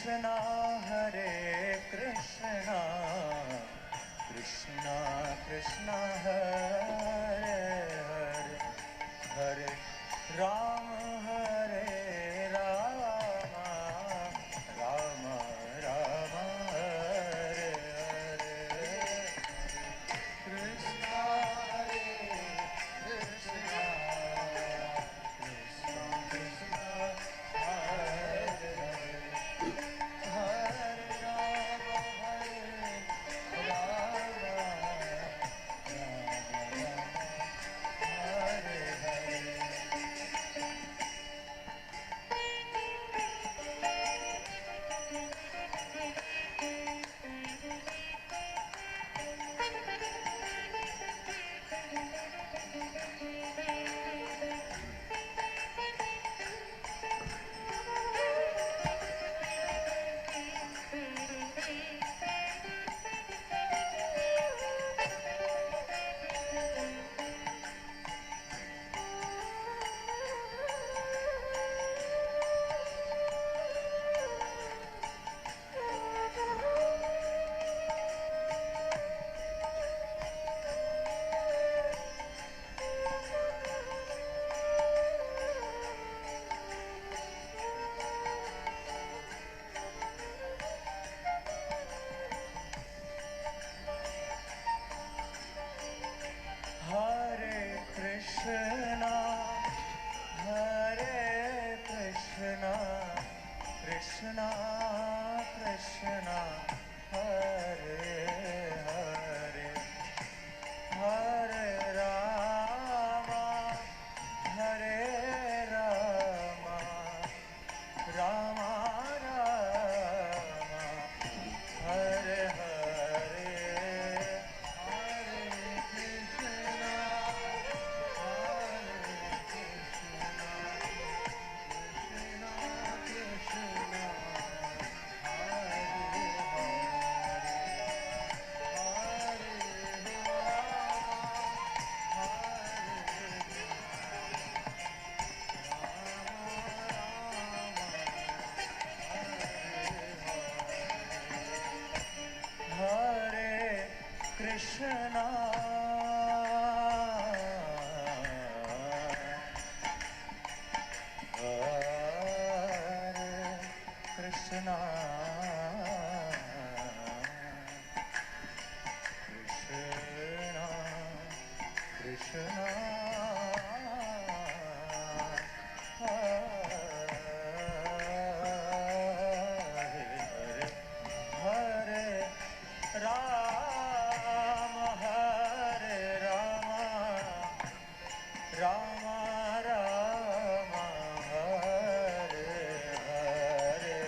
Krishna, Hare Krishna, Krishna Krishna, Hare Hare, Hare Rama, Hare Rama, Rama Rama, Hare Hare, Krishna Hare Krishna, Krishna Krishna, Hare Hare, Hare Krishna, Hare Krishna, Krishna Krishna, Hare Hare, Hare Rama, Hare Rama, Rama Rama, Hare Hare, Hare Krishna, Hare Krishna, Krishna Krishna, Hare Hare Krishna, Hare Krishna, Krishna Krishna, Hare Rama, Hare Rama, Rama Rama, Hare Hare,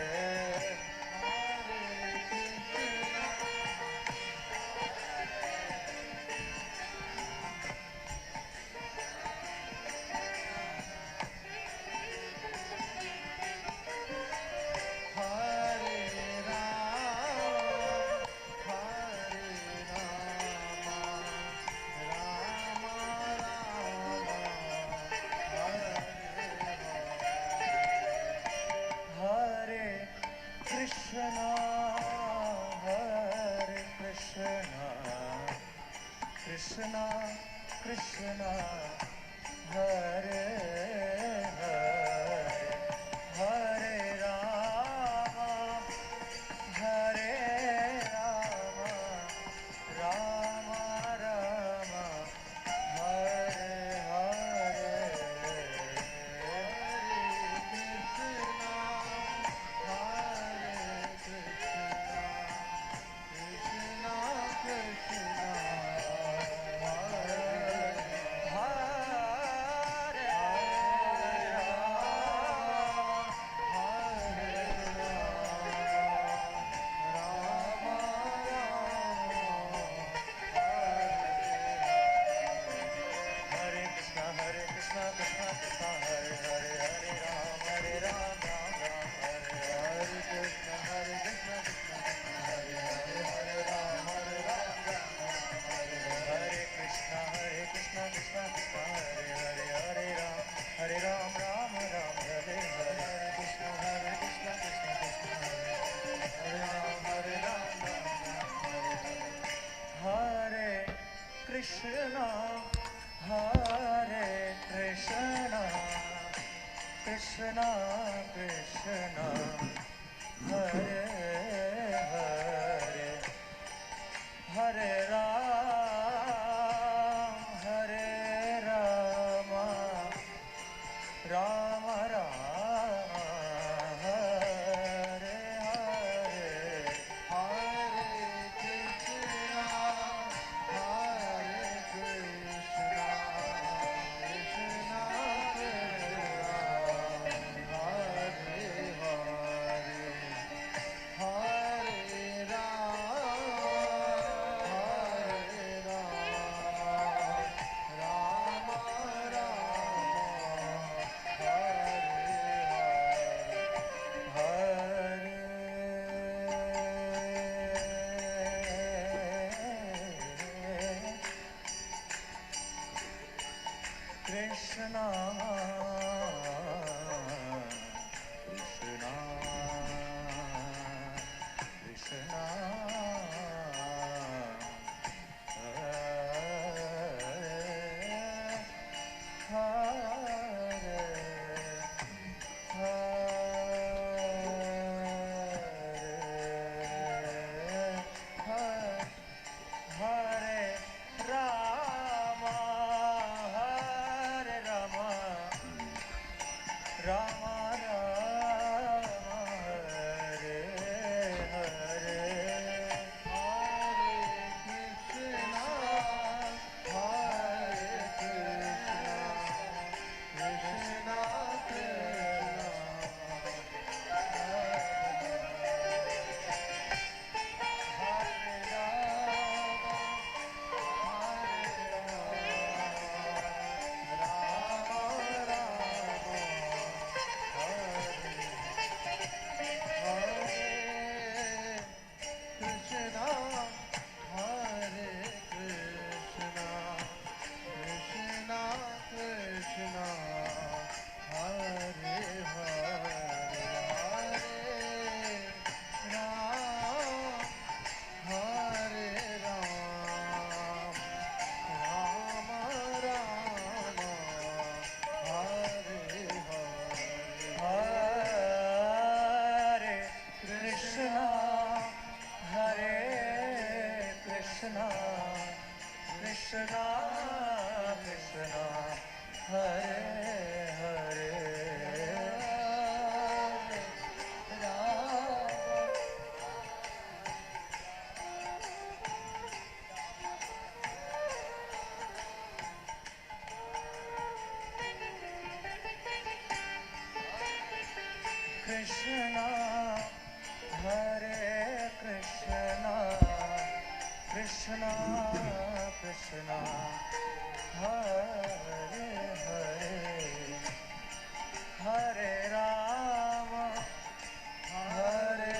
Krishna Krishna Hare Hare Hare Rama Rama Rama Hare Hare Hare Krishna Krishna Hare Krishna Krishna Krishna Hare Hare Hare Rama Hare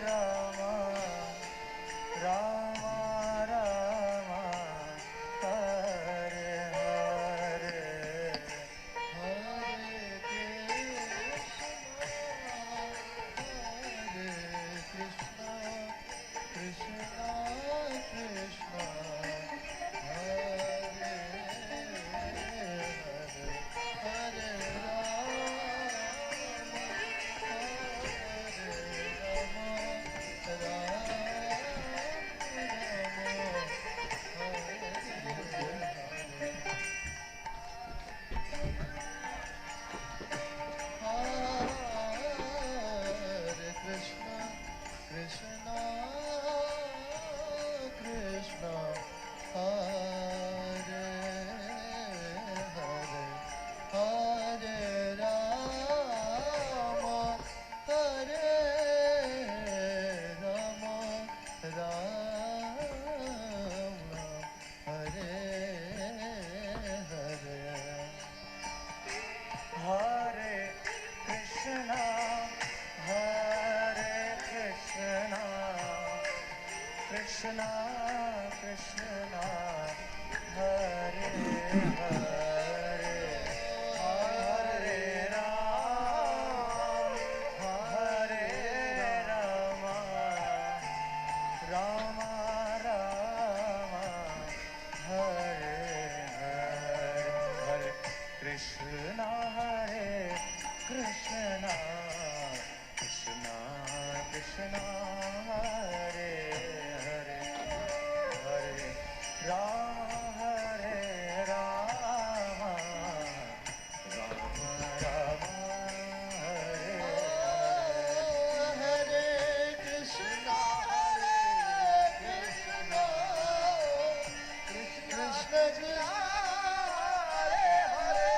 Rama Rama Rama Hare Hare Hare Krishna Krishna Krishna Hare Hare Krishna Krishna Hare Hare Hare Rama Hare Rama Rama Rama Hare Hare Hare Krishna Hare Krishna, Krishna, Krishna, Hare Hare, Hare Rama, Hare Rama, Rama Rama, Hare Hare, Hare Krishna, Hare Krishna, Krishna Krishna, Hare Hare,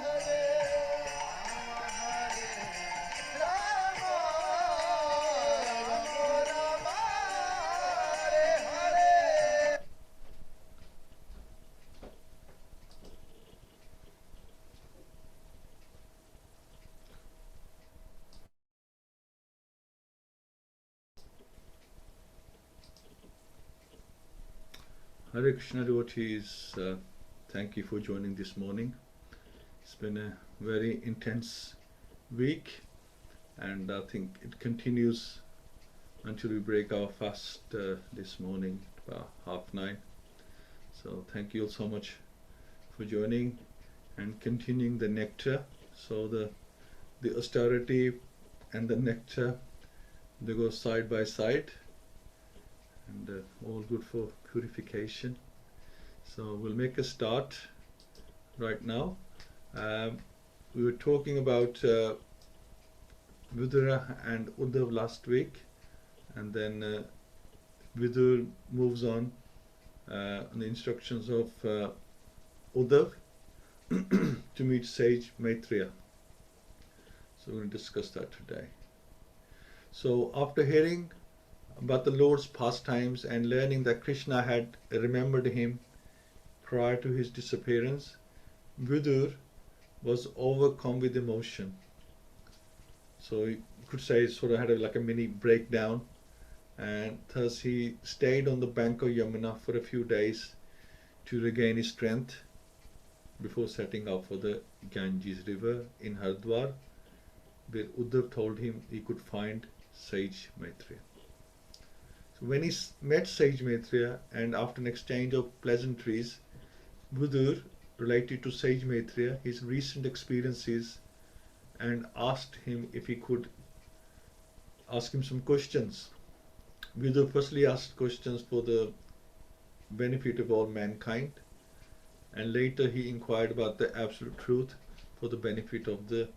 Hare Rama, Rama Rama, Hare Hare. Hare Krishna devotees, thank you for joining this morning. It's been a very intense week, and I think it continues until we break our fast this morning at about 9:30. So thank you all so much for joining and continuing the nectar. So the austerity and the nectar, they go side by side, and all good for purification. So we'll make a start right now. We were talking about Vidura and Uddhav last week, and then Vidura moves on the instructions of Uddhav to meet sage Maitreya. So we're going to discuss that today. So after hearing about the Lord's pastimes and learning that Krishna had remembered him prior to his disappearance, Vidura was overcome with emotion. So you could say sort of had like a mini breakdown, and thus he stayed on the bank of Yamuna for a few days to regain his strength before setting out for the Ganges river in Haridwar, where Uddhav told him he could find sage Maitreya. So when he met sage Maitreya, and after an exchange of pleasantries, Vidura related to sage Maitreya his recent experiences and asked him if he could ask him some questions. Vidura firstly asked questions for the benefit of all mankind, and later he inquired about the absolute truth for the benefit of the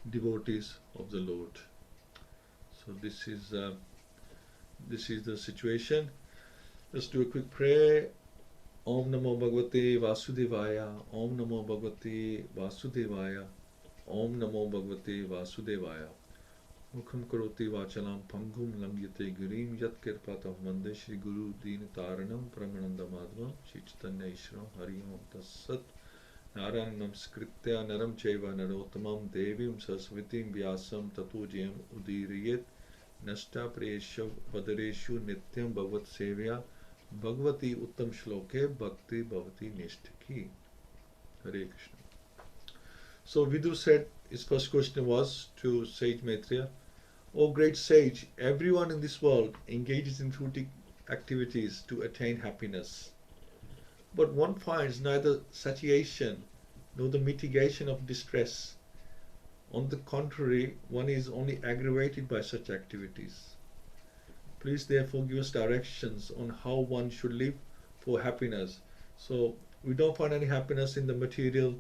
devotees of the Lord. So this is the situation. Let's do a quick prayer. Om Namo Bhagavate Vasudevaya. Om Namo Bhagavate Vasudevaya. Om Namo Bhagavate Vasudevaya. Mukham karoti vachalam pangum langyate gurim yat kirpatam vande Shri Guru Deen Taranam Pramananda Madhvam Shri Chaitanya Ishram Hari Om Tassat Narayanam Skritya Naram Chaiva Narottamam Devim Saraswatim Vyasam Tato Jayam Udiriyet Nashta Priyeshav Vadareshu Nityam Bhagat Sevya Bhagavati Uttam Shloke Bhakti Bhavati Nishtaki. Hare Krishna. So Vidura said, his first question was to sage Maitreya, O great sage, everyone in this world engages in fruitive activities to attain happiness. But one finds neither satiation nor the mitigation of distress. On the contrary, one is only aggravated by such activities. Please therefore give us directions on how one should live for happiness. So we don't find any happiness in the material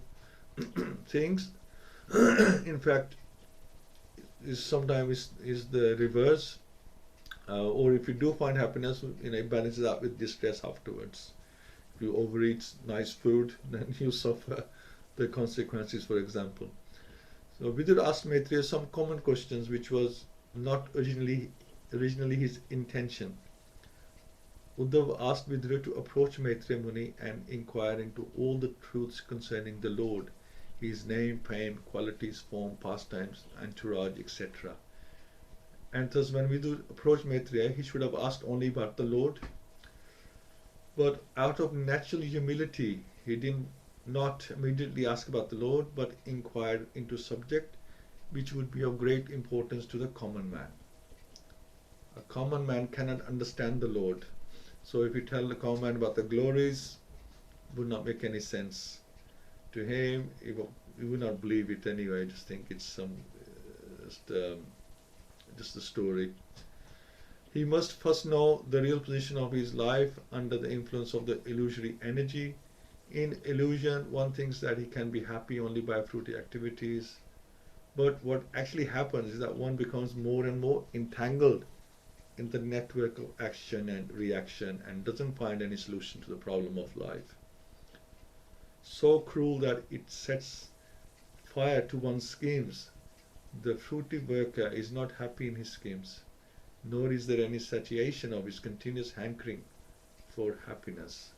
things. In fact, sometimes is the reverse. Or if you do find happiness, it balances out with distress afterwards. If you overeat nice food, then you suffer the consequences, for example. So Vidura asked Maitreya some common questions which was not originally his intention. Uddhav asked Vidura to approach Maitreya Muni and inquire into all the truths concerning the Lord, his name, fame, qualities, form, pastimes, entourage, etc. And thus when Vidura approached Maitreya, he should have asked only about the Lord. But out of natural humility, he did not immediately ask about the Lord, but inquired into a subject which would be of great importance to the common man. A common man cannot understand the Lord. So if you tell the common man about the glories, it would not make any sense to him. you will not believe it anyway. I just think it's some just a story. He must first know the real position of his life under the influence of the illusory energy. In illusion, one thinks that he can be happy only by fruity activities. But what actually happens is that one becomes more and more entangled in the network of action and reaction and doesn't find any solution to the problem of life. So cruel that it sets fire to one's schemes. The fruity worker is not happy in his schemes, nor is there any satiation of his continuous hankering for happiness.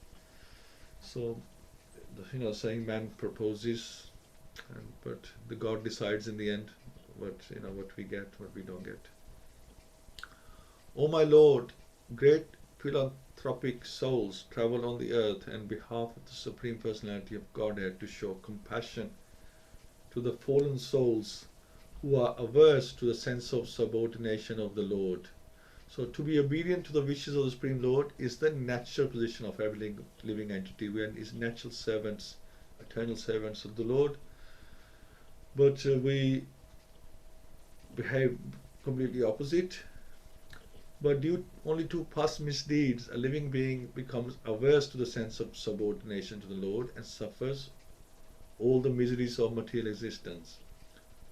So, saying man proposes, but the God decides in the end what we get, what we don't get. O my Lord, great philanthropic souls travel on the earth on behalf of the Supreme Personality of Godhead to show compassion to the fallen souls who are averse to the sense of subordination of the Lord. So to be obedient to the wishes of the Supreme Lord is the natural position of every living entity. We are his natural servants, eternal servants of the Lord. But we behave completely opposite. But due only to past misdeeds, a living being becomes averse to the sense of subordination to the Lord and suffers all the miseries of material existence.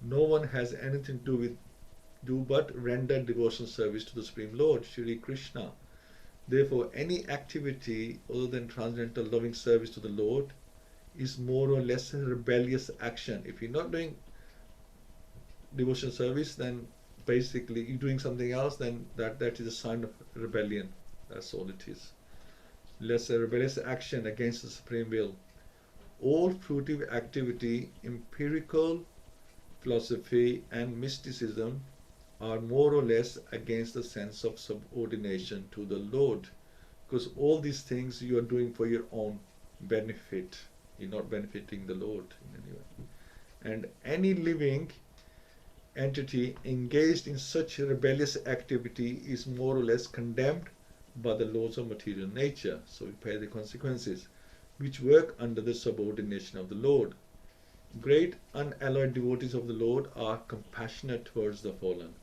No one has anything to do but render devotional service to the Supreme Lord, Shri Krishna. Therefore, any activity other than transcendental loving service to the Lord is more or less a rebellious action. If you're not doing devotional service, then basically you're doing something else, then that is a sign of rebellion. That's all it is. Less a rebellious action against the Supreme Will. All fruitive activity, empirical philosophy and mysticism are more or less against the sense of subordination to the Lord, because all these things you are doing for your own benefit. You're not benefiting the Lord in any way. And any living entity engaged in such rebellious activity is more or less condemned by the laws of material nature. So we pay the consequences, which work under the subordination of the Lord. Great unalloyed devotees of the Lord are compassionate towards the fallen,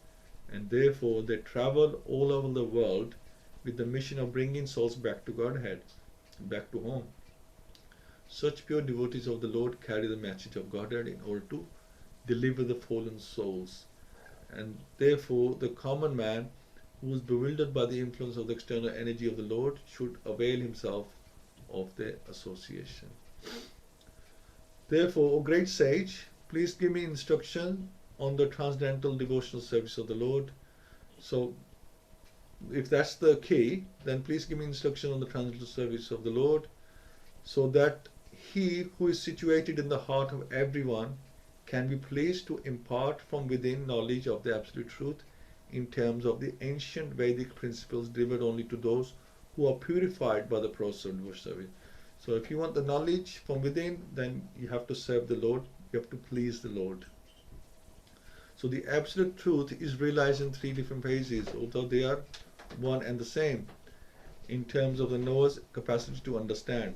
and therefore they travel all over the world with the mission of bringing souls back to Godhead, back to home. Such pure devotees of the Lord carry the message of Godhead in order to deliver the fallen souls. And therefore the common man who is bewildered by the influence of the external energy of the Lord should avail himself of their association. Therefore, O great sage, please give me instruction on the transcendental devotional service of the Lord. So if that's the key, then please give me instruction on the transcendental service of the Lord, so that he who is situated in the heart of everyone can be pleased to impart from within knowledge of the absolute truth in terms of the ancient Vedic principles delivered only to those who are purified by the process of devotional service. So if you want the knowledge from within, then you have to serve the Lord, you have to please the Lord. So the absolute truth is realized in three different phases, although they are one and the same in terms of the knower's capacity to understand.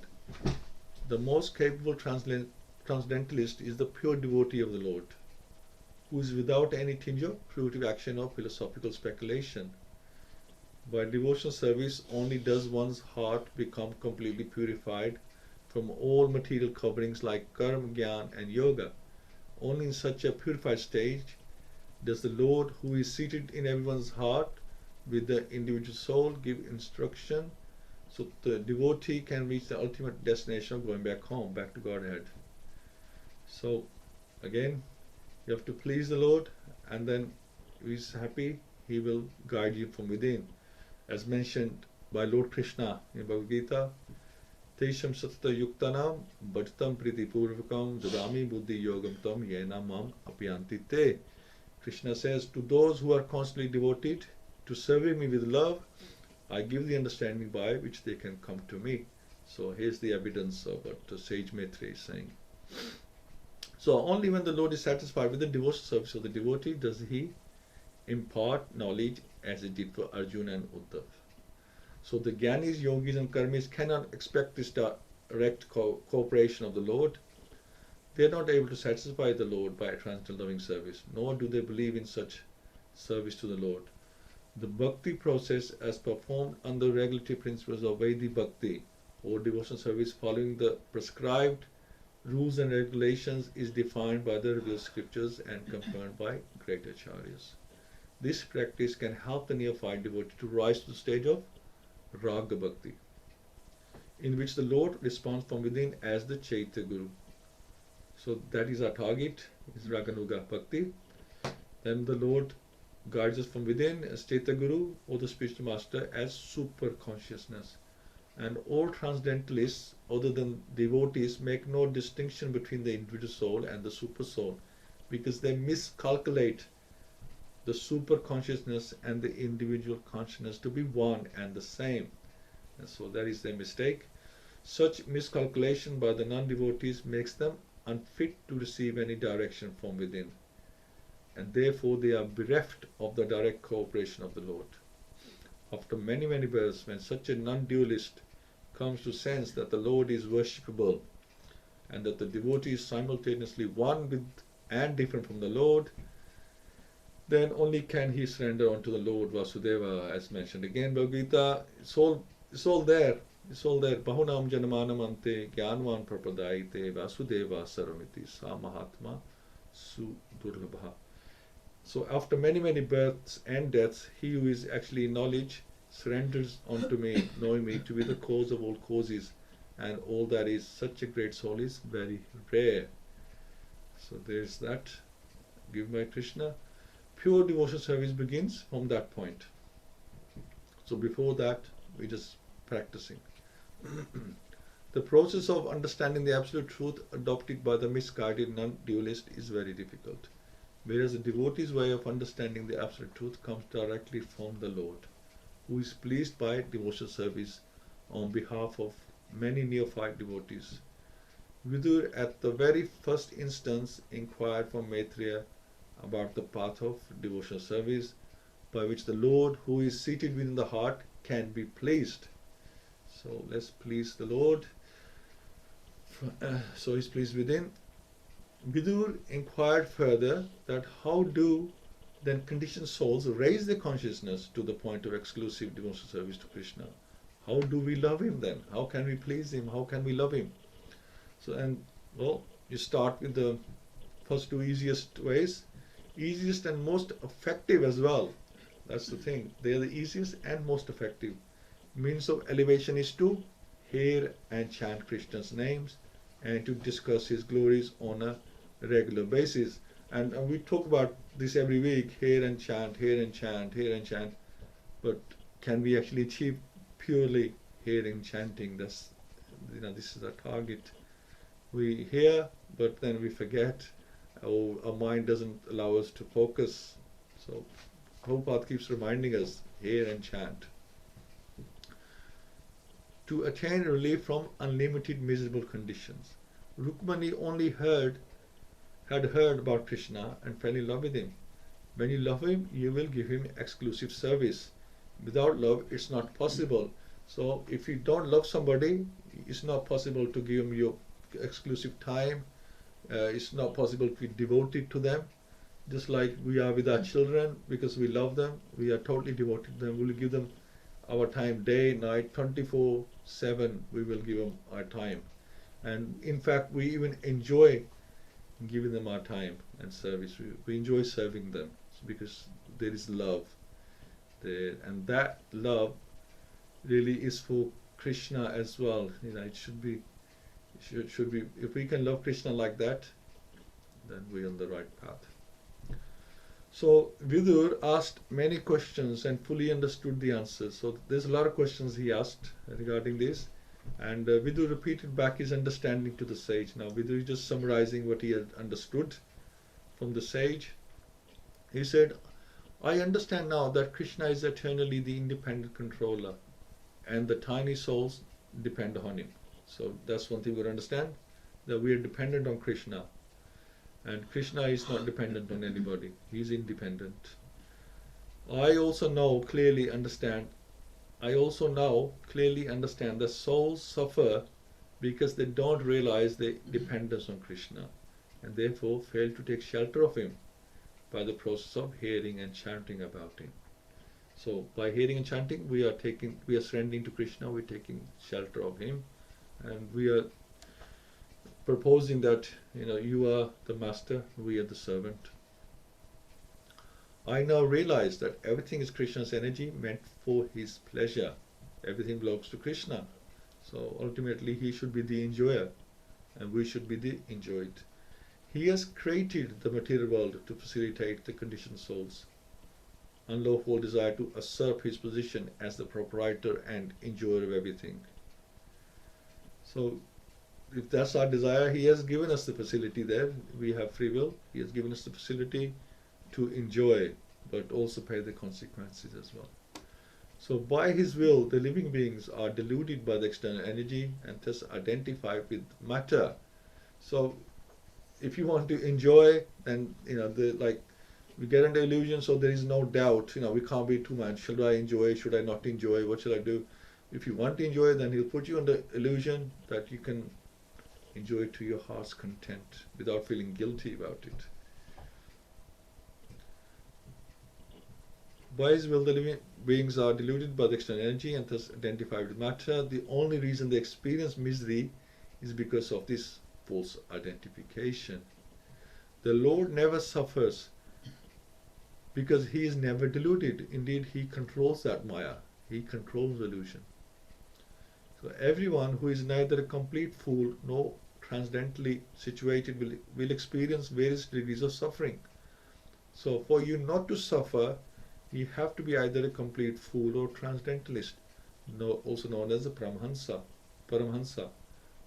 The most capable transcendentalist is the pure devotee of the Lord, who is without any tinge of fruitive action or philosophical speculation. By devotional service only does one's heart become completely purified from all material coverings like karma, jnana and yoga. Only in such a purified stage does the Lord, who is seated in everyone's heart with the individual soul, give instruction so the devotee can reach the ultimate destination of going back home, back to Godhead. So again, you have to please the Lord, and then if he's happy, he will guide you from within. As mentioned by Lord Krishna in Bhagavad-Gita, Tesham Satata Yuktanam Bhajatam Priti Purvakam Jadami Buddhi Yogam Tam Yena Mam Apyanti Te. Krishna says, to those who are constantly devoted to serving me with love, I give the understanding by which they can come to me. So here's the evidence of what the sage Maitreya is saying. So only when the Lord is satisfied with the devotional service of the devotee does he impart knowledge as he did for Arjuna and Uddhav. So the Jnanis, Yogis and Karmis cannot expect this direct cooperation of the Lord. they are not able to satisfy the Lord by transcendental loving service, nor do they believe in such service to the Lord. The bhakti process, as performed under regulatory principles of Vedic bhakti, or devotional service following the prescribed rules and regulations, is defined by the revealed scriptures and confirmed by great acharyas. This practice can help the neophyte devotee to rise to the stage of Raga Bhakti, in which the Lord responds from within as the Chaitya Guru. So that is our target, is Raganuga Bhakti. Then the Lord guides us from within as Chaitya Guru, or the spiritual master, as super consciousness. And all transcendentalists, other than devotees, make no distinction between the individual soul and the super soul, because they miscalculate the super consciousness and the individual consciousness to be one and the same. And so that is their mistake. Such miscalculation by the non-devotees makes them unfit to receive any direction from within, and therefore they are bereft of the direct cooperation of the Lord. After many, many births, when such a non-dualist comes to sense that the Lord is worshipable and that the devotee is simultaneously one with and different from the Lord, then only can he surrender unto the Lord Vasudeva, as mentioned again Bhagavad-Gita. It's all there. It's all there. Bahunam janamanam ante jnanvan prapadayite Vasudeva saramiti sa mahatma sudurlabha. So after many, many births and deaths, he who is actually in knowledge surrenders unto me, knowing me to be the cause of all causes, and all that is such a great soul is very rare. So there's that. Given by Krishna. Pure devotional service begins from that point. So before that, we're just practicing. The process of understanding the absolute truth adopted by the misguided non-dualist is very difficult, whereas the devotee's way of understanding the absolute truth comes directly from the Lord, who is pleased by devotional service on behalf of many neophyte devotees. Vidura at the very first instance inquired from Maitreya about the path of devotional service by which the Lord, who is seated within the heart, can be pleased. So let's please the Lord. So he's pleased within. Vidura inquired further that how do then conditioned souls raise their consciousness to the point of exclusive devotional service to Krishna? How do we love him then? How can we please him? How can we love him? So, and well, you start with the first two easiest ways. Easiest and most effective as well. That's the thing. They are the easiest and most effective. Means of elevation is to hear and chant Krishna's names and to discuss his glories on a regular basis. And we talk about this every week, hear and chant, hear and chant, hear and chant. But can we actually achieve purely hearing, chanting? That's, this is our target. We hear, but then we forget. Our mind doesn't allow us to focus. So Prabhupada keeps reminding us, hear and chant. To attain relief from unlimited miserable conditions. Rukmani only had heard about Krishna and fell in love with him. When you love him, you will give him exclusive service. Without love, it's not possible. So if you don't love somebody, it's not possible to give him your exclusive time. It's not possible to be devoted to them. Just like we are with our children, because we love them, we are totally devoted to them. We will give them our time day, night, 24/7. We will give them our time. And in fact, we even enjoy giving them our time and service. We enjoy serving them because there is love there, and that love really is for Krishna as well. It should be. If we can love Krishna like that, then we're on the right path. So Vidura asked many questions and fully understood the answers. So there's a lot of questions he asked regarding this, and Vidura repeated back his understanding to the sage. Now Vidura is just summarizing what he had understood from the sage. He said, I understand now that Krishna is eternally the independent controller, and the tiny souls depend on him. So that's one thing we understand, that we are dependent on Krishna. And Krishna is not dependent on anybody. He is independent. I also now clearly understand that souls suffer because they don't realize their dependence on Krishna. and therefore fail to take shelter of him by the process of hearing and chanting about him. So by hearing and chanting, we are surrendering to Krishna, we're taking shelter of him, and we are proposing that, you are the master, we are the servant. I now realize that everything is Krishna's energy meant for his pleasure. Everything belongs to Krishna. So ultimately he should be the enjoyer and we should be the enjoyed. He has created the material world to facilitate the conditioned soul's unlawful desire to usurp his position as the proprietor and enjoyer of everything. So if that's our desire, he has given us the facility there. We have free will. He has given us the facility to enjoy, but also pay the consequences as well. So by his will, the living beings are deluded by the external energy and thus identify with matter. So if you want to enjoy, then we get into illusion, so there is no doubt, we can't be too much. Should I enjoy? Should I not enjoy? What should I do? If you want to enjoy, then he'll put you under illusion that you can enjoy to your heart's content without feeling guilty about it. By his will, the living beings are deluded by the external energy and thus identified with matter. The only reason they experience misery is because of this false identification. The Lord never suffers because he is never deluded. Indeed, he controls that Maya. He controls illusion. So everyone who is neither a complete fool nor transcendently situated will experience various degrees of suffering. So for you not to suffer, you have to be either a complete fool or transcendentalist, also known as a Paramahansa,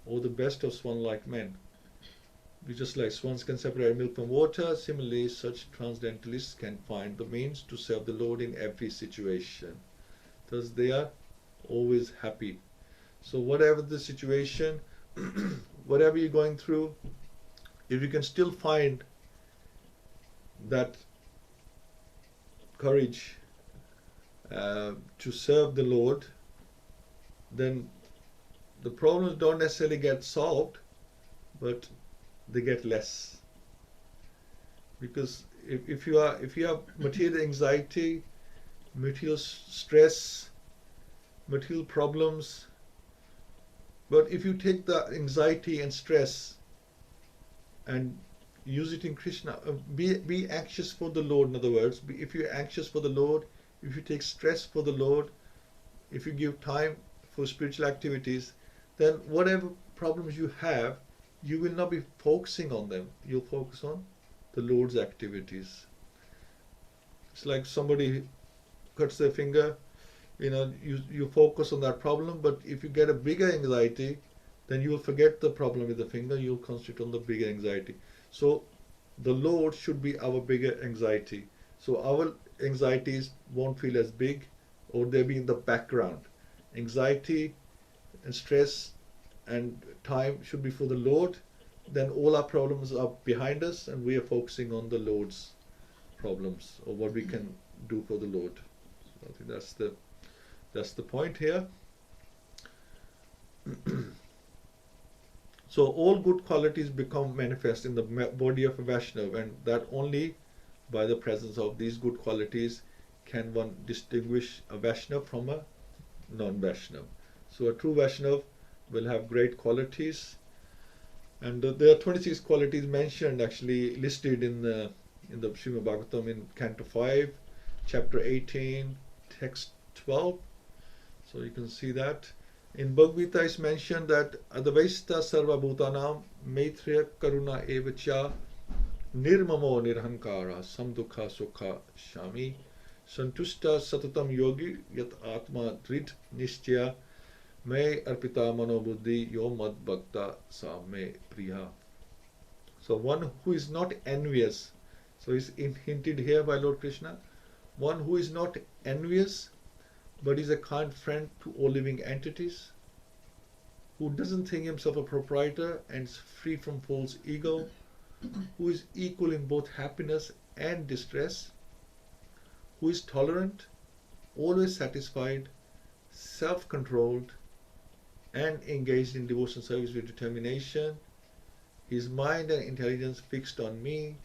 or the best of swan-like men. Just like swans can separate milk from water, similarly such transcendentalists can find the means to serve the Lord in every situation. Thus they are always happy. So whatever the situation, whatever you're going through, if you can still find that courage to serve the Lord, then the problems don't necessarily get solved, but they get less. Because if you have material anxiety, material stress, material problems, but if you take the anxiety and stress and use it in Krishna, be anxious for the Lord. In other words, if you're anxious for the Lord, if you take stress for the Lord, if you give time for spiritual activities, then whatever problems you have, you will not be focusing on them. You'll focus on the Lord's activities. It's like somebody cuts their finger, you focus on that problem, but if you get a bigger anxiety, then you will forget the problem with the finger, you'll concentrate on the bigger anxiety. So the Lord should be our bigger anxiety. So our anxieties won't feel as big, or they'll be in the background. Anxiety and stress and time should be for the Lord. Then all our problems are behind us and we are focusing on the Lord's problems, or what we can do for the Lord. So I think that's the point here. So all good qualities become manifest in the body of a Vaishnava, and that only by the presence of these good qualities can one distinguish a Vaishnava from a non-Vaishnava. So a true Vaishnava will have great qualities, and there are 26 qualities mentioned, actually listed in the Srimad Bhagavatam in Canto 5, Chapter 18, Text 12. So you can see that. In Bhagavad-Gita is mentioned that Advaista Sarva Bhutanam Maitreya Karuna Evacha Nirmamo Nirhankara Samdukha Sukha Shami Santushta Satatam Yogi Yat Atma Drid Nishchaya Me Arpita Mano Buddhi Yo Mad Bhakta Sa Me Priya. So one who is not envious, so is hinted here by Lord Krishna, one who is not envious but is a kind friend to all living entities, who doesn't think himself a proprietor and is free from false ego, who is equal in both happiness and distress, who is tolerant, always satisfied, self-controlled, and engaged in devotional service with determination, his mind and intelligence fixed on me.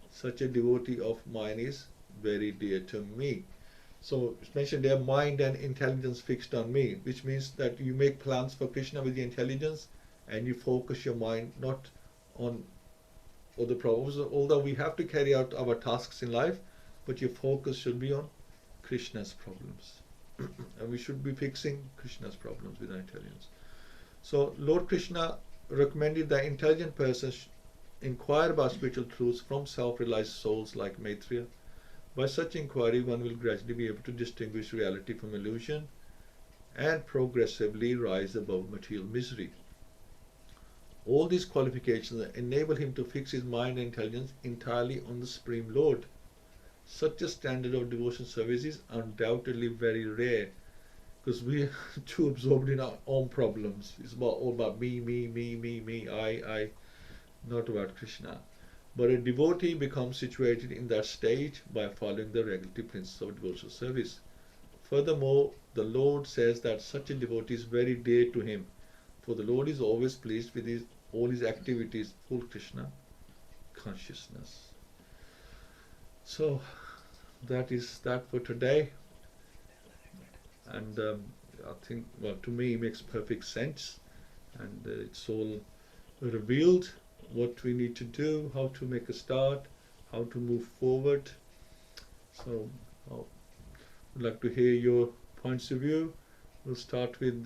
Such a devotee of mine is very dear to me. So it's mentioned there, mind and intelligence fixed on me, which means that you make plans for Krishna with the intelligence and you focus your mind not on other problems, although we have to carry out our tasks in life, but your focus should be on Krishna's problems. And we should be fixing Krishna's problems with our intelligence. So Lord Krishna recommended that intelligent persons inquire about spiritual truths from self-realized souls like Maitreya. By such inquiry, one will gradually be able to distinguish reality from illusion and progressively rise above material misery. All these qualifications enable him to fix his mind and intelligence entirely on the Supreme Lord. Such a standard of devotion service is undoubtedly very rare, because we are too absorbed in our own problems. It's all about me, I, not about Krishna. But a devotee becomes situated in that stage by following the regulative principles of devotional service. Furthermore, the Lord says that such a devotee is very dear to him, for the Lord is always pleased with all his activities, full Krishna consciousness. So that is that for today. And I think, well, to me, it makes perfect sense, and it's all revealed what we need to do, how to make a start, how to move forward. So I would like to hear your points of view. We'll start with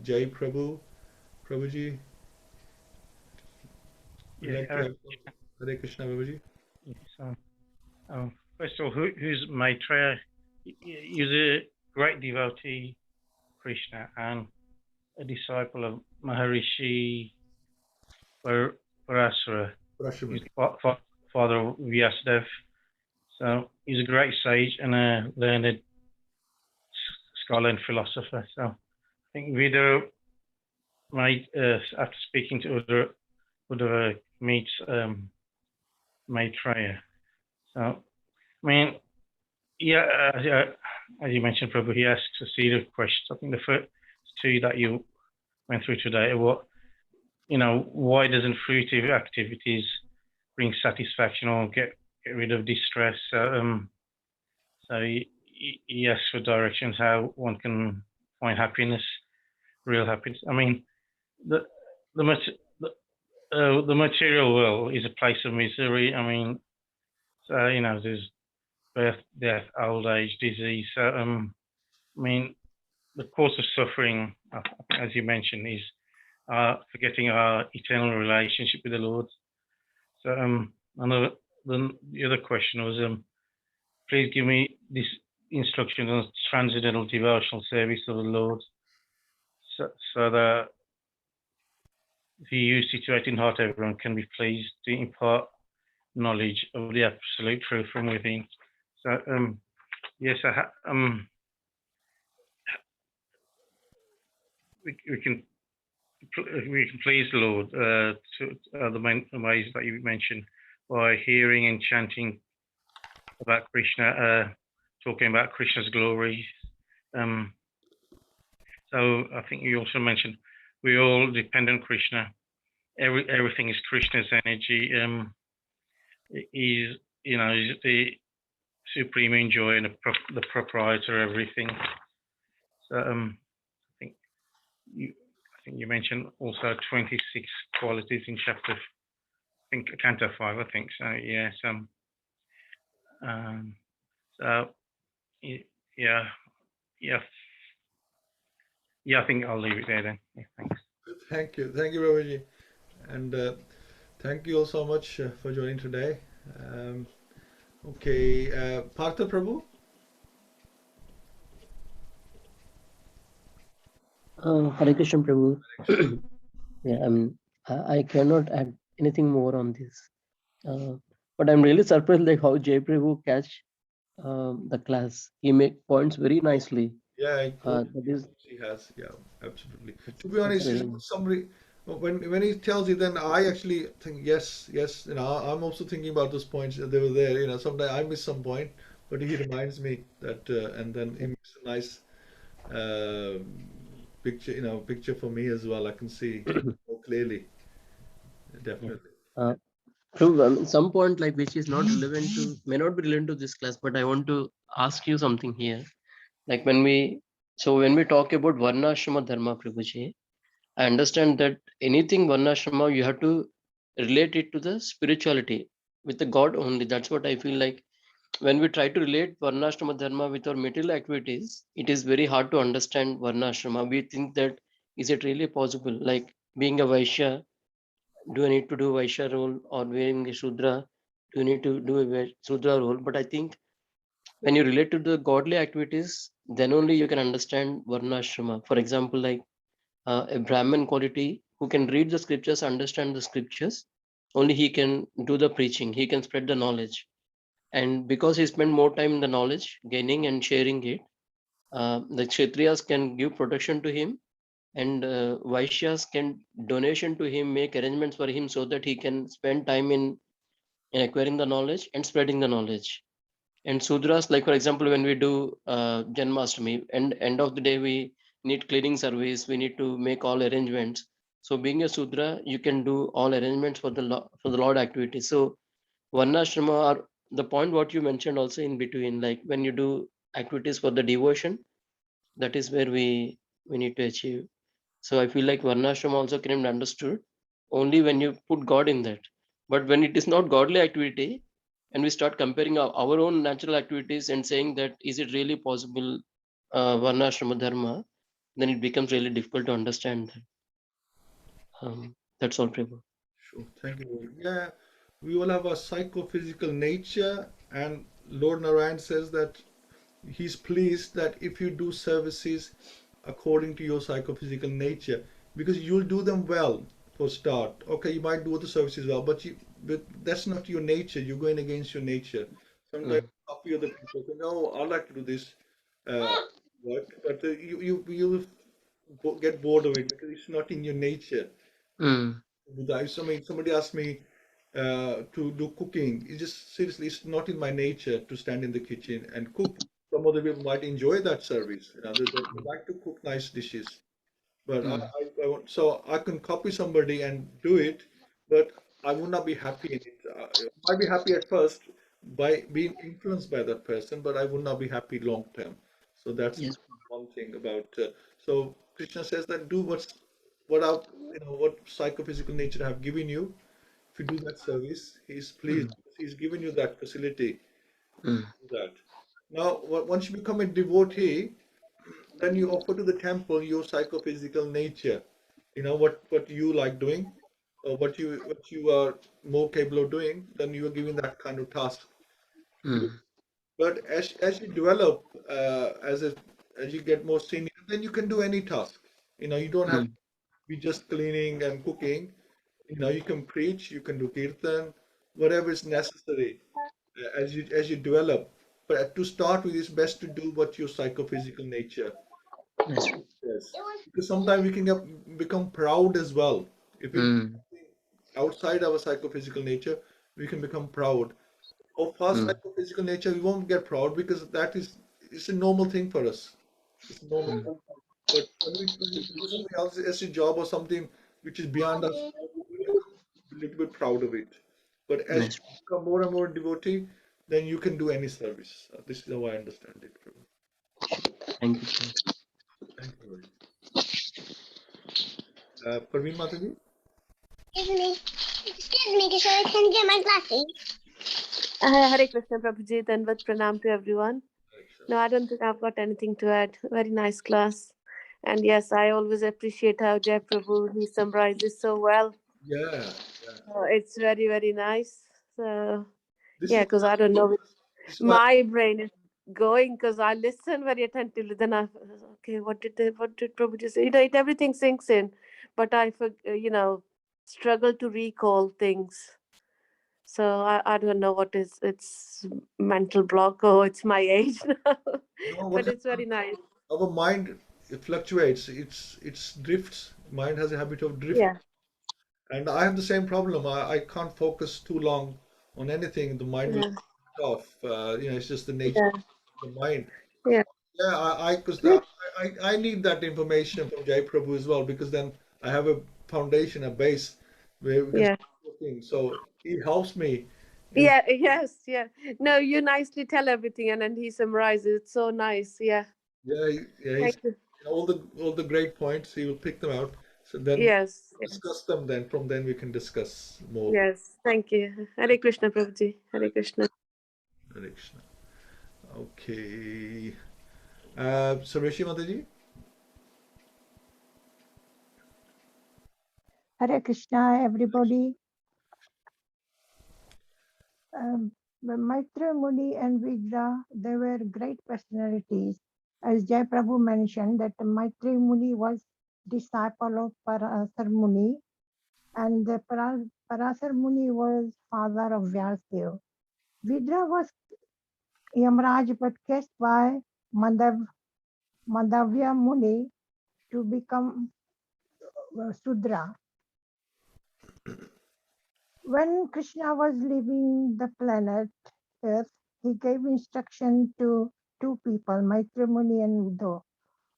Jai Prabhu. Prabhuji. Yeah, Hare Krishna, Prabhuji. so, first of all, who's Maitreya? He's a great devotee, Krishna, and a disciple of Maharishi Parasura. He's father of Vyasadeva. So he's a great sage and a learned scholar and philosopher. So I think Vidura after speaking to Udara meets Maitreya. So, I mean, yeah, as you mentioned, Prabhu, he asks a series of questions. I think the first two that you went through today are why doesn't fruitive activities bring satisfaction or get rid of distress? So he asks for directions how one can find happiness, real happiness. I mean, the material world is a place of misery. I mean, so there's birth, death, old age, disease. So I mean, the cause of suffering, as you mentioned, is forgetting our eternal relationship with the Lord. So the other question was, please give me this instruction on transcendental devotional service of the Lord, so that if you situate in heart, everyone can be pleased to impart knowledge of the absolute truth from within. So yes, we can please the Lord to the main ways that you mentioned, by hearing and chanting about Krishna, talking about Krishna's glories. So I think you also mentioned we all depend on Krishna. Everything is Krishna's energy. He's the supreme enjoyer and the proprietor of everything. So I think you mentioned also 26 qualities in chapter, I think Canto 5. I think so. Yes. So yeah. I think I'll leave it there then. Yeah, thanks. Thank you, Prabhuji, and thank you all so much for joining today. Okay, Partha Prabhu. Hare Krishna Prabhu. Yeah, I cannot add anything more on this. But I'm really surprised like how Jay Prabhu catch the class. He make points very nicely. Yeah, That is, he has. Yeah, absolutely. To be honest, somebody when he tells you, then I actually think yes. I'm also thinking about those points that they were there. Sometimes I miss some point, but he reminds me that, and then he makes a nice picture, picture for me as well. I can see more clearly. Definitely. Prabhu, some point like which is not relevant to, may not be relevant to this class, but I want to ask you something here. Like when we talk about Varnashrama Dharma, Prabhuji, I understand that anything Varnashrama, you have to relate it to the spirituality with the God only. That's what I feel like. When we try to relate Varnashrama Dharma with our material activities, it is very hard to understand Varnashrama. We think that, is it really possible? Like being a Vaishya, do I need to do Vaishya role, or being a Shudra, do you need to do a Shudra role? But I think when you relate to the godly activities, then only you can understand Varnashrama. For example, like a Brahmin quality who can read the scriptures, understand the scriptures, only he can do the preaching, he can spread the knowledge. And because he spent more time in the knowledge, gaining and sharing it, the Kshatriyas can give protection to him, and Vaishyas can donation to him, make arrangements for him so that he can spend time in acquiring the knowledge and spreading the knowledge. And Sudras, like for example, when we do Janmashtami, and end of the day, we need cleaning service, we need to make all arrangements. So being a Sudra, you can do all arrangements for the for the Lord activities. So Varnashrama, or the point what you mentioned also in between, like when you do activities for the devotion, that is where we need to achieve. So I feel like Varnashrama also can be understood only when you put God in that. But when it is not godly activity, and we start comparing our own natural activities and saying that, is it really possible, Varnashrama Dharma, then it becomes really difficult to understand that. That's all, Prabhu. Sure. Thank you. Yeah, we all have a psychophysical nature, and Lord Narayan says that he's pleased that if you do services according to your psychophysical nature, because you'll do them well for start. Okay, you might do the services well, but that's not your nature. You're going against your nature. Sometimes copy other people say, no, I like to do this work, but you get bored of it because it's not in your nature. Mm. Somebody asked me to do cooking. It's just seriously, it's not in my nature to stand in the kitchen and cook. Some other people might enjoy that service. You know, they like to cook nice dishes. But so I can copy somebody and do it, but I would not be happy in it. I might be happy at first by being influenced by that person, but I would not be happy long term. So that's Yes. one thing about. So Krishna says that do what I, what psychophysical nature I have given you. If you do that service, he's pleased. Mm. He's given you that facility Mm. to do that. Now, once you become a devotee, then you offer to the temple your psychophysical nature. You know what you like doing, or what you are more capable of doing. Then you are given that kind of task to do. Mm. But as you develop, as you get more senior, then you can do any task. You don't have to Mm. be just cleaning and cooking. You can preach, you can do kirtan, whatever is necessary as you develop. But to start with, it's best to do what your psychophysical nature That's right. says. Because sometimes we can become proud as well. If we do Mm. something outside our psychophysical nature, we can become proud. Of our Mm. psychophysical nature, we won't get proud because it's a normal thing for us. It's a normal Mm. thing. But when we do something else as a job or something which is beyond us, we become a little bit proud of it. But as you That's become more and more devotee, then you can do any service. This is how I understand it. right. Thank you, Prabhu. Thank you very much. Parveen Mataji? Excuse me, Kishore, can you get my glasses? Hare Krishna Prabhuji, Danvat Pranam to everyone. No, I don't think I've got anything to add. Very nice class. And yes, I always appreciate how Jai Prabhu, he summarizes so well. Yeah, It's very, very nice. So, this yeah, is because I don't know, this is why. my brain is going because I listen very attentively. Then okay, what did Prabhuji say? Everything sinks in, but I, struggle to recall things. So I don't know what is it's mental block or it's my age now. What But it's happens? very nice. Our mind, it fluctuates. It's drifts. Mind has a habit of drift. Yeah. And I have the same problem. I can't focus too long on anything. The mind will Yeah. switch off. It's just the nature Yeah. of the mind. Yeah. Yeah, because I need that information from Jai Prabhu as well, because then I have a foundation, a base where we can Yeah. working, so he helps me. Yeah, yes, yeah. No, you nicely tell everything and then he summarizes. It's so nice. Yeah. Yeah, yeah, he's Thank you. all the great points. He will pick them out. So then Yes, yes, discuss them. Then from then we can discuss more. yes. Thank you. Hare Krishna, Prabhuji. Hare Krishna. Hare Krishna. Okay. Sarveshi Mataji. Hare Krishna, everybody. Maitreya Muni and Vidura, they were great personalities. As Jai Prabhu mentioned, that Maitreya Muni was disciple of Parasar Muni, and the Parasar Muni was father of Vyasadeva. Vidura was Yamraj, but cast by Madhavya Muni to become Sudra. When Krishna was leaving the planet Earth, he gave instruction to two people, Maitreya Muni and Uddhava.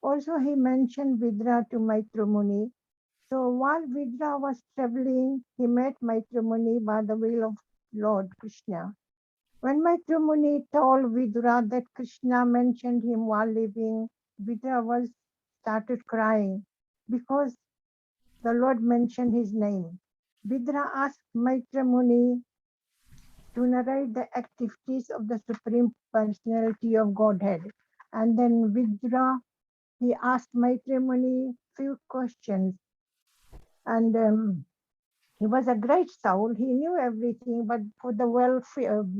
Also, he mentioned Vidura to Maitreya Muni. So while Vidura was traveling, he met Maitreya Muni by the will of Lord Krishna. When Maitreya Muni told Vidura that Krishna mentioned him while leaving, Vidura started crying because the Lord mentioned his name. Vidura asked Maitreya Muni to narrate the activities of the Supreme Personality of Godhead. And then Vidura, he asked Maitreya Muni few questions. And he was a great soul. He knew everything, but for the welfare of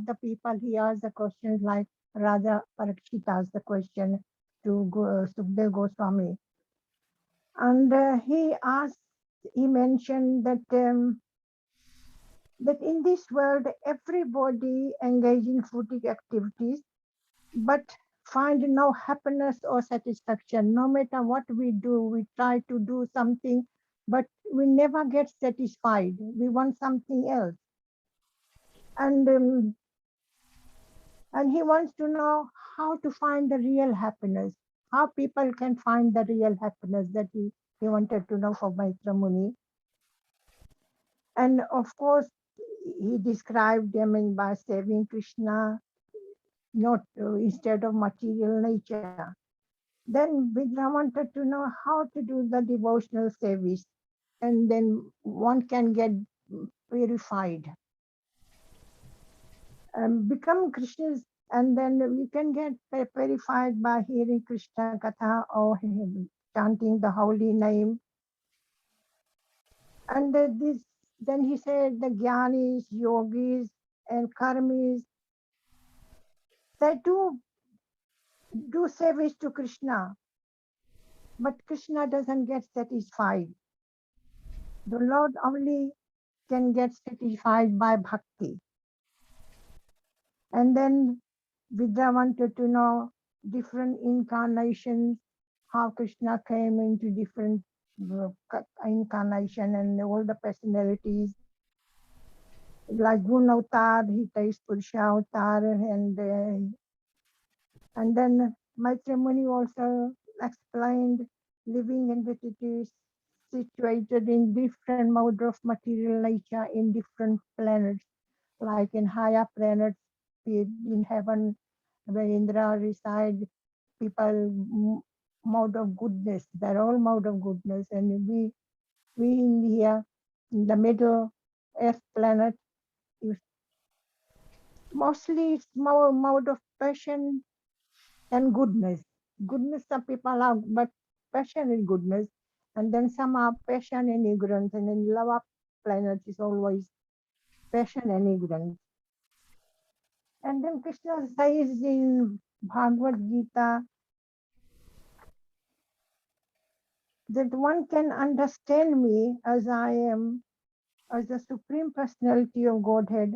the people, he asked the questions like Raja Parikshit asked the question to Sukdev Goswami. And he mentioned that that in this world, everybody engage in fruitive activities, but find no happiness or satisfaction. No matter what we do, we try to do something, but we never get satisfied. We want something else. And he wants to know how to find the real happiness, how people can find the real happiness that he wanted to know from Maitreya Muni. And of course, he described them by saving Krishna, not instead of material nature. Then Vidura wanted to know how to do the devotional service, and then one can get purified. Become Krishna's, and then you can get purified by hearing Krishna Katha or chanting the holy name. And then he said the Jnanis, Yogis, and Karmis, they do service to Krishna, but Krishna doesn't get satisfied. The Lord only can get satisfied by bhakti. And then Vidura wanted to know different incarnations, how Krishna came into different incarnation and all the personalities. Like Gun Avatar, he takes Purusha Avatar, and then Maitreya Muni also explained living entities situated in different mode of material nature in different planets, like in higher planets, in heaven, where Indra reside, people mode of goodness. They're all mode of goodness, and we in here in the middle Earth planet, mostly it's more mode of passion and goodness. Goodness, some people are, but passion is goodness. And then some are passion and ignorance. And in lava planet is always passion and ignorance. And then Krishna says in Bhagavad-Gita that one can understand me as I am, as the Supreme Personality of Godhead,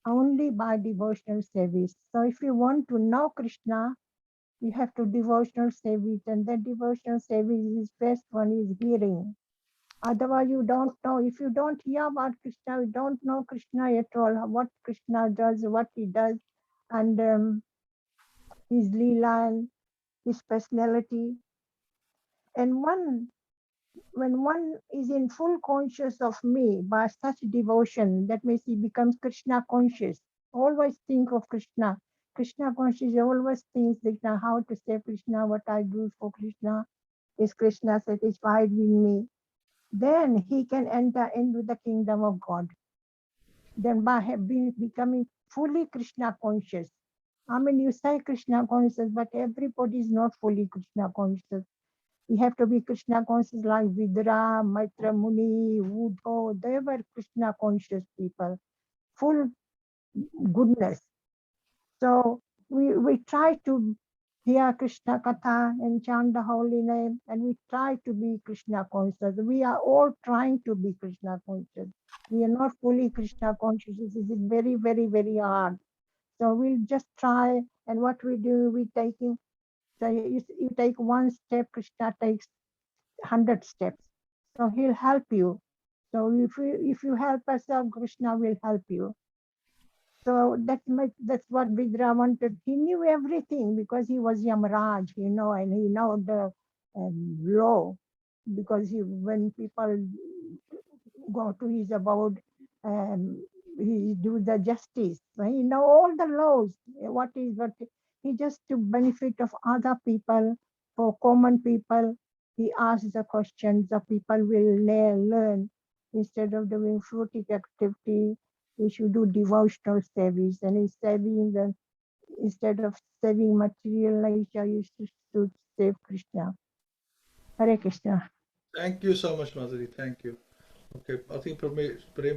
only by devotional service. So if you want to know Krishna, you have to devotional service, and that devotional service is first one is hearing. Otherwise, you don't know. If you don't hear about Krishna, you don't know Krishna at all, what Krishna does, what he does, and his Leela and his personality. And one when one is in full conscious of me by such devotion, that means he becomes Krishna conscious. Always think of Krishna. Krishna conscious always thinks Krishna, how to save Krishna, what I do for Krishna. Is Krishna satisfied with me? Then he can enter into the kingdom of God. Then by becoming fully Krishna conscious. I mean, you say Krishna conscious, but everybody is not fully Krishna conscious. We have to be Krishna conscious like Vidura, Maitreya Muni, Uddhava. They were Krishna conscious people, full goodness. So we try to hear Krishna Katha and chant the holy name, and we try to be Krishna conscious. We are all trying to be Krishna conscious. We are not fully Krishna conscious. This is very, very, very hard. So we'll just try, and what we do, we taking. So you take one step, Krishna takes 100 steps. So he'll help you. So if you help yourself, Krishna will help you. So that's what Vidura wanted. He knew everything because he was Yamaraj, and he know the law. Because when people go to his abode, he do the justice. So he know all the laws. What he just to benefit of other people, for common people. He asks the questions. The people will learn instead of doing fruitive activity. We should do devotional service, and he's saving instead of saving material nature, you should save Krishna. Hare Krishna. Thank you so much, Madhuri. Thank you. Okay, I think Prem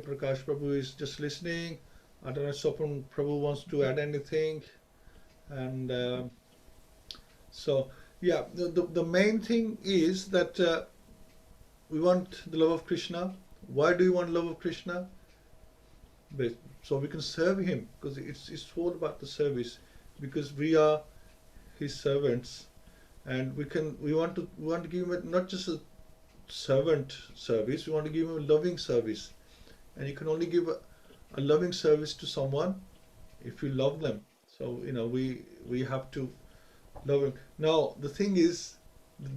Prakash Prabhu is just listening. I don't know if Sopan Prabhu wants to add anything. And so, yeah, the main thing is that we want the love of Krishna. Why do we want love of Krishna? So we can serve him, because it's all about the service, because we are his servants, and we want to give him not just a servant service, we want to give him a loving service. And you can only give a loving service to someone if you love them. So we have to love him. Now the thing is,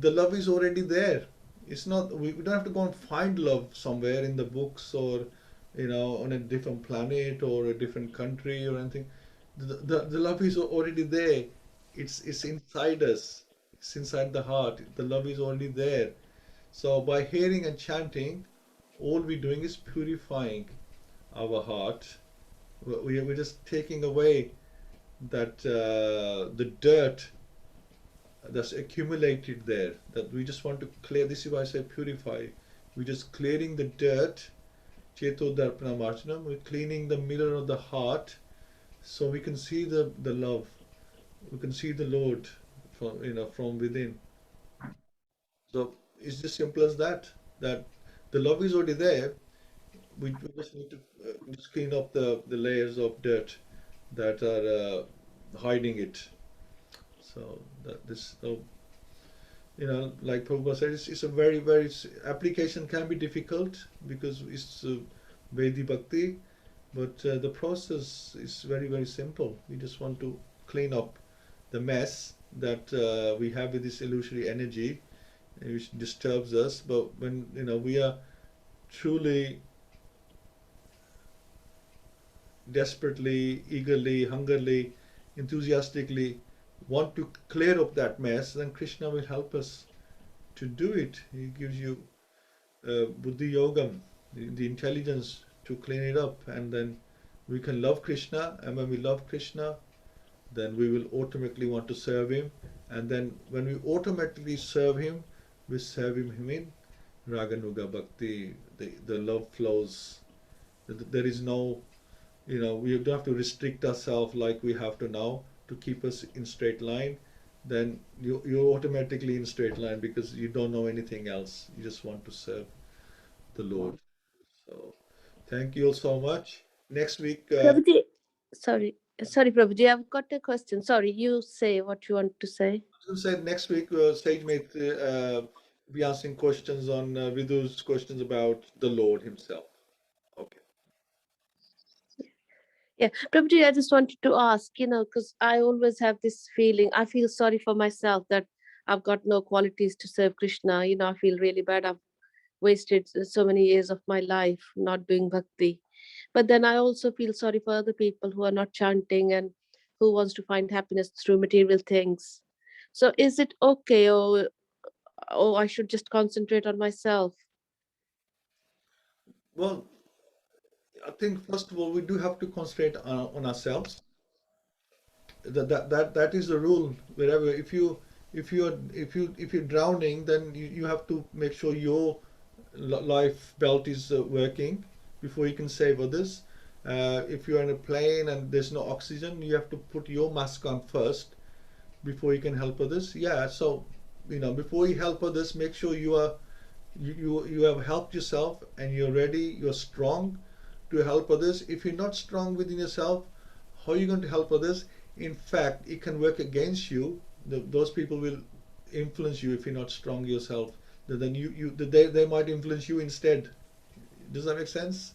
the love is already there. It's not, we don't have to go and find love somewhere in the books, or on a different planet or a different country or anything. The love is already there. It's inside us. It's inside the heart. The love is already there. So by hearing and chanting, all we're doing is purifying our heart. We're just taking away that the dirt that's accumulated there, that we just want to clear. This is why I say purify. We're just clearing the dirt. Cheto Darpana Marchanam. We're cleaning the mirror of the heart, so we can see the love. We can see the Lord from within. So it's just simple as that. That the love is already there. We just need to just clean up the layers of dirt that are hiding it. So that this, like Prabhupada said, it's a very, very, application can be difficult because it's Vedi Bhakti, but the process is very, very simple. We just want to clean up the mess that we have with this illusory energy, which disturbs us. But when we are truly, desperately, eagerly, hungrily, enthusiastically want to clear up that mess, then Krishna will help us to do it. He gives you buddhi yogam, the intelligence to clean it up, and then we can love Krishna. And when we love Krishna, then we will automatically want to serve him. And then when we automatically serve him, we serve him in Raganuga Bhakti. The love flows. There is no, we don't have to restrict ourselves like we have to now to keep us in straight line. Then you're automatically in straight line because you don't know anything else. You just want to serve the Lord. So thank you all so much. Next week. Prabhuji, sorry, Prabhuji, I've got a question. Sorry, you say what you want to say. I said next week, Sage may be answering questions on Vidur's questions about the Lord himself. Okay. Yeah, Prabhuji, I just wanted to ask, because I always have this feeling, I feel sorry for myself that I've got no qualities to serve Krishna. I feel really bad. wasted so many years of my life not doing bhakti. But then I also feel sorry for other people who are not chanting and who wants to find happiness through material things. So is it okay, or I should just concentrate on myself? Well, I think first of all we do have to concentrate on ourselves. That is the rule. Wherever if you're drowning, then you have to make sure your life belt is working before you can save others. If you're in a plane and there's no oxygen, you have to put your mask on first before you can help others. Yeah, so before you help others, make sure you have helped yourself and you're ready, you're strong to help others. If you're not strong within yourself, how are you going to help others? In fact, it can work against you. Those people will influence you if you're not strong yourself. Then they might influence you instead. Does that make sense?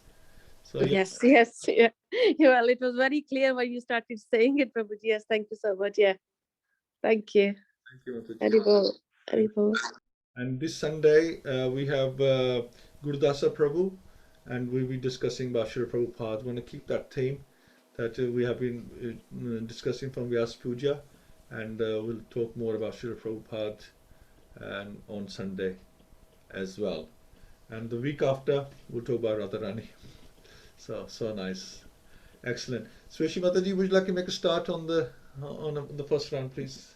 So yeah. Yes, yes, yeah. Well, it was very clear when you started saying it, Prabhuji. Yes, thank you so much. Yeah, thank you. Thank you, Mataji. Haribol, Haribol. And this Sunday we have Gurudasa Prabhu, and we'll be discussing about Srila Prabhupada. We want to keep that theme that we have been discussing from Vyas Puja, and we'll talk more about Srila Prabhupada on Sunday as well. And the week after, we'll talk about Radharani. So nice. Excellent. Swashi Mataji, would you like to make a start on the first round, please?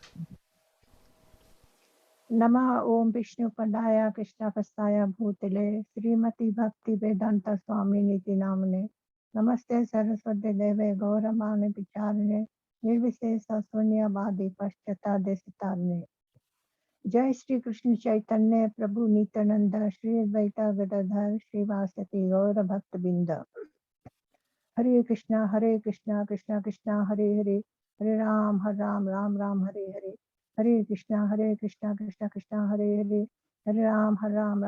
Namah Om Vishnu Padaya Krishna Pastaya Bhutale Srimati Bhakti Vedanta Swami Niti Namane Namaste Saraswati Deve Gauramane Picharne Nirvisesa Sunyavadi Paschata Desitarne Jai Shri Krishna Chaitanya Prabhu Nityananda Shri Advaita Gadadhar Shri Vasati Gaura Bhakta Binda Hare Krishna Krishna Krishna Hare Hare Hare Ram Ram Ram Hare Hare Hare Krishna Krishna Krishna Hare Hare Hare Ram Ram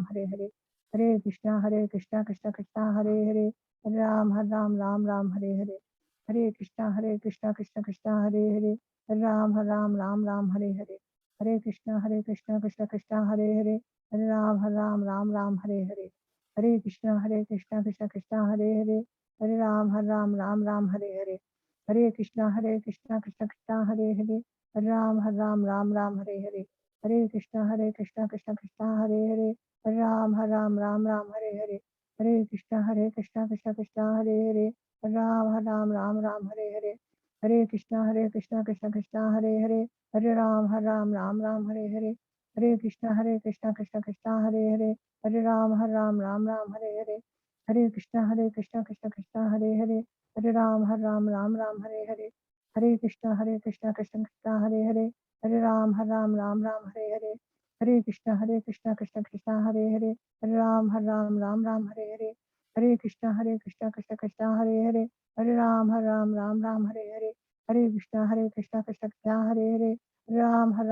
Hare Hare Hare Krishna Krishna Krishna Hare Hare Hare Ram Ram Hare Hare Hare Krishna Krishna Krishna Hare Hare Hare Ram Ram Hare Hare Hare Krishna Krishna Krishna Hare Hare Hare Ram Ram Hare Hare Hare Krishna Krishna Krishna Hare Hare Hare Ram Ram Hare Hare Hare Krishna Krishna Krishna Hare Hare Hare Ram Ram Hare Hare Hare Krishna Krishna Krishna Hare Hare Hare Ram Ram Hare Hare Hare Krishna Krishna Krishna Hare Hare Hare Ram Ram Hare Hare Hare Krishna Krishna Krishna Hare Hare Hare Ram Ram Hare Hare Hare Krishna Krishna Krishna Hare Hare Hare Ram Ram Hare Hare Hare Krishna Krishna Krishna Hare Hare Hare Ram Ram Hare Hare Hare Krishna Krishna Krishna Hare Hare Hare Ram Ram Hare Hare Hare Krishna Krishna Krishna Hare Hare Hare Ram Ram Hare Hare Hare Krishna Krishna Krishna Hare Hare Hare Ram Ram Hare Hare Hare Krishna Krishna Krishna Hare Hare Hare Ram Ram Hare Hare Hare Krishna Krishna Krishna Hare Hare Hare Ram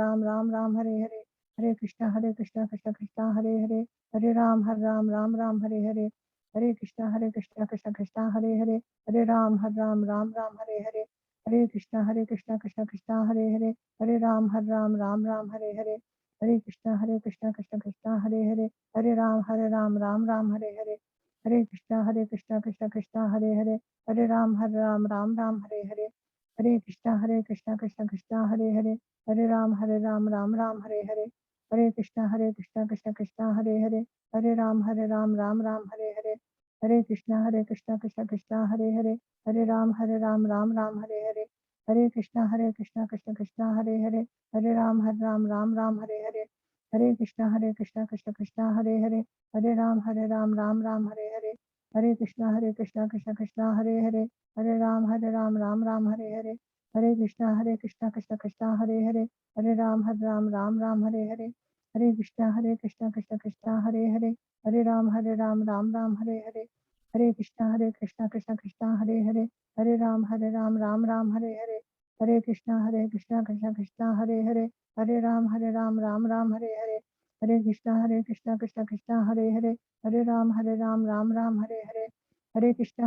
Ram Hare Hare Hare Krishna Krishna Krishna Hare Hare Hare Ram Ram Hare Hare Hare Krishna Krishna Krishna Hare Hare Hare Ram Ram Hare Hare Hare Krishna Krishna Krishna Hare Hare Hare Ram Ram Hare Hare Hare Krishna Krishna Krishna Hare Hare Hare Ram Ram Hare Hare Hare Krishna Krishna Krishna Hare Hare Hare Ram Ram Hare Hare Hare Krishna Krishna Krishna Hare Hare Hare Ram Ram Hare Hare Hare Krishna Krishna Krishna Hare Hare Hare Ram Ram Hare Hare Hare Krishna Krishna Krishna Hare Hare Hare Ram Ram Hare Hare Hare Krishna Krishna Krishna Hare Hare Hare Ram Ram Hare Hare Hare Krishna Krishna Krishna Hare Hare Hare Ram Ram Hare Hare Hare Krishna Krishna Krishna Hare Hare Hare Ram Ram Hare Hare Hare Krishna Krishna Krishna Hare Hare Hare Ram Ram Hare Hare Hare Krishna Krishna Krishna Hare Hare Hare Ram Ram Hare Hare Hare Krishna Krishna Krishna Hare Hare Hare Ram Ram Hare Hare Hare Krishna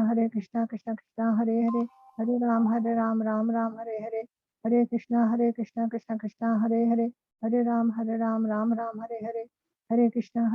Krishna Krishna Hare Hare Hare Ram Ram Hare Hare Hare Krishna Krishna Krishna Hare Hare Hare Ram Ram Hare Hare Hare Krishna Krishna Krishna Hare Hare Hare Ram Ram Hare Hare Hare Krishna